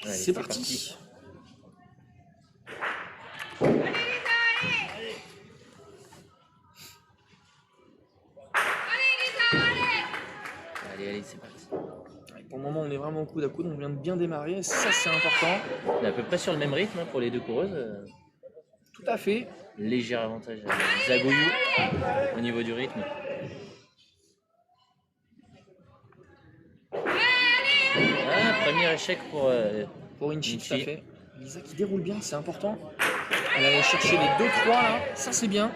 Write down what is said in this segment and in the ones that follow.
C'est parti. Allez, c'est parti. Pour le moment, on est vraiment au coude à coude. On vient de bien démarrer. Ça, c'est important. On est à peu près sur le même rythme pour les deux coureuses. Tout à fait. Léger avantage à Zagoyou au niveau du rythme. Premier échec pour Inchi, tout à fait. Lisa qui déroule bien, c'est important. Elle allait chercher les 2-3 là. Ça, c'est bien.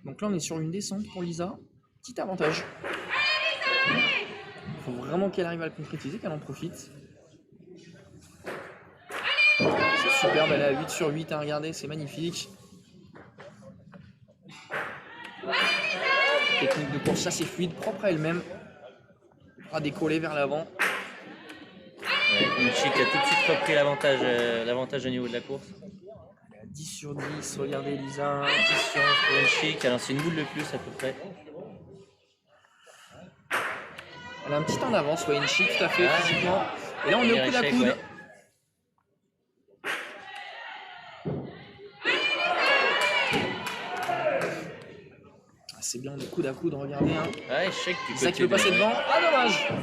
Donc là, on est sur une descente pour Lisa. Petit avantage. Il faut vraiment qu'elle arrive à le concrétiser, qu'elle en profite. C'est superbe, elle est à 8 sur 8 à regarder, c'est magnifique. Technique de course assez fluide, propre à elle-même. À décoller vers l'avant. Inchi qui a tout de suite repris l'avantage au niveau de la course. Elle est à 10 sur 10, regardez Lisa. 10 sur 11 pour Inchi qui a lancé une boule de plus à peu près. Elle a un petit temps d'avance, Inchi, tout à fait, physiquement. Et là, on est au coude à coude. Ouais. C'est bien, on est coude à coude, regardez. Hein. Échec du côté. Ça qui veut passer devant.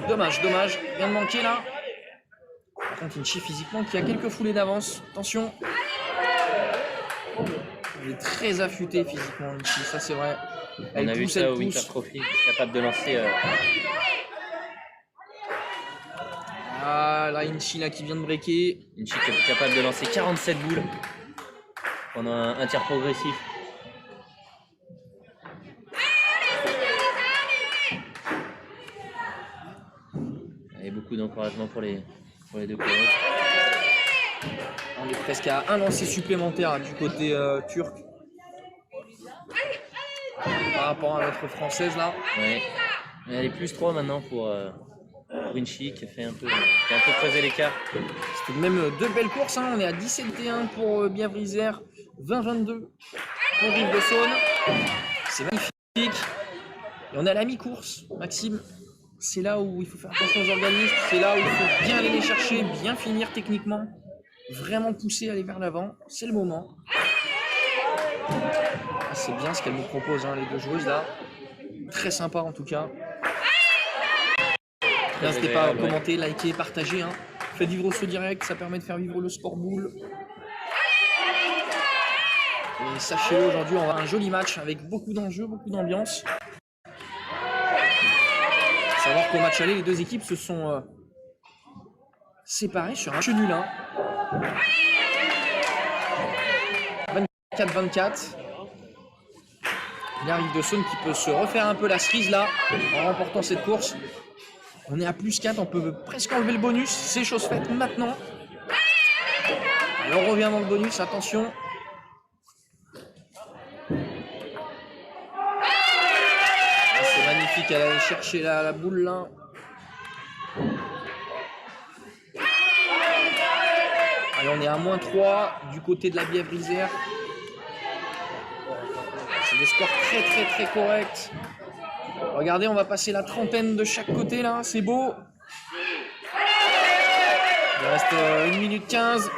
Dommage. Rien de manquer là. Par contre, Inchi physiquement qui a quelques foulées d'avance. Attention. Elle est très affûtée physiquement, Inchi, ça c'est vrai. On a vu ça au Winter Trophy, capable de lancer. Ah là, Inchi là qui vient de breaker. Inchi qui est capable de lancer 47 boules pendant un tir progressif. Et beaucoup d'encouragement pour les deux coureurs. On est presque à un lancer supplémentaire du côté turc. Par rapport à notre française là. Ouais. Elle est plus 3 maintenant pour Inchi qui a un peu creusé l'écart. C'était même deux belles courses. Hein. On est à 17-1 pour Bièvre-Isère, 20-22 pour Rive-de-Saône. C'est magnifique. Et on est à la mi-course, Maxime. C'est là où il faut faire attention aux organismes. C'est là où il faut bien aller les chercher, bien finir techniquement. Vraiment pousser, aller vers l'avant. C'est le moment. C'est bien ce qu'elles nous proposent, hein, les deux joueuses là. Très sympa en tout cas. N'hésitez pas à commenter, liker, partager. Hein. Faites vivre ce direct, ça permet de faire vivre le sport boule. Et sachez-le, aujourd'hui on a un joli match avec beaucoup d'enjeux, beaucoup d'ambiance. Savoir qu'au match aller, les deux équipes se sont séparées sur un match nul. Hein. 24-24. Il arrive de Saône qui peut se refaire un peu la cerise là en remportant cette course. On est à plus 4, on peut presque enlever le bonus. C'est chose faite maintenant. Et on revient dans le bonus, attention. C'est magnifique, elle allait chercher la boule là. Allez, on est à moins 3 du côté de la Bièvre-Isère. C'est des scores très corrects. Regardez, on va passer la trentaine de chaque côté là, c'est beau. Il reste 1 minute 15.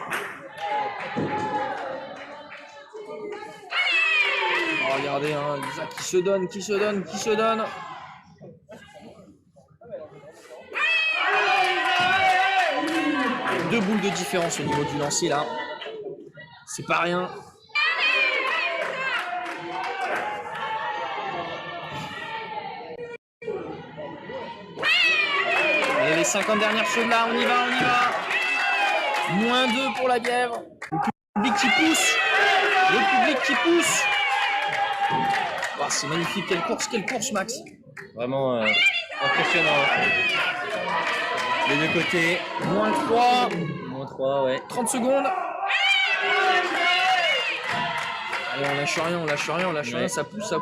Oh, regardez, hein, Lisa qui se donne. Deux boules de différence au niveau du lancer là. C'est pas rien. Et les 50 dernières choses là, on y va. Moins 2 pour la Bièvre. Le public qui pousse. Oh, c'est magnifique, quelle course Max. Vraiment impressionnant. Les deux côtés. Moins 3. Moins 3, ouais. 30 secondes. Allez, on lâche rien, ça pousse.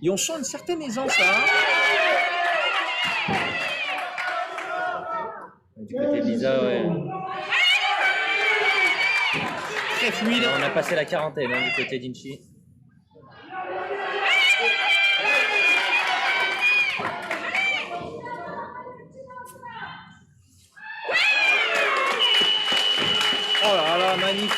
Et on sent une certaine aisance là. Du côté de Lisa, ouais. Très fluide. On a passé la quarantaine du côté d'Inchi. Oh là là, magnifique.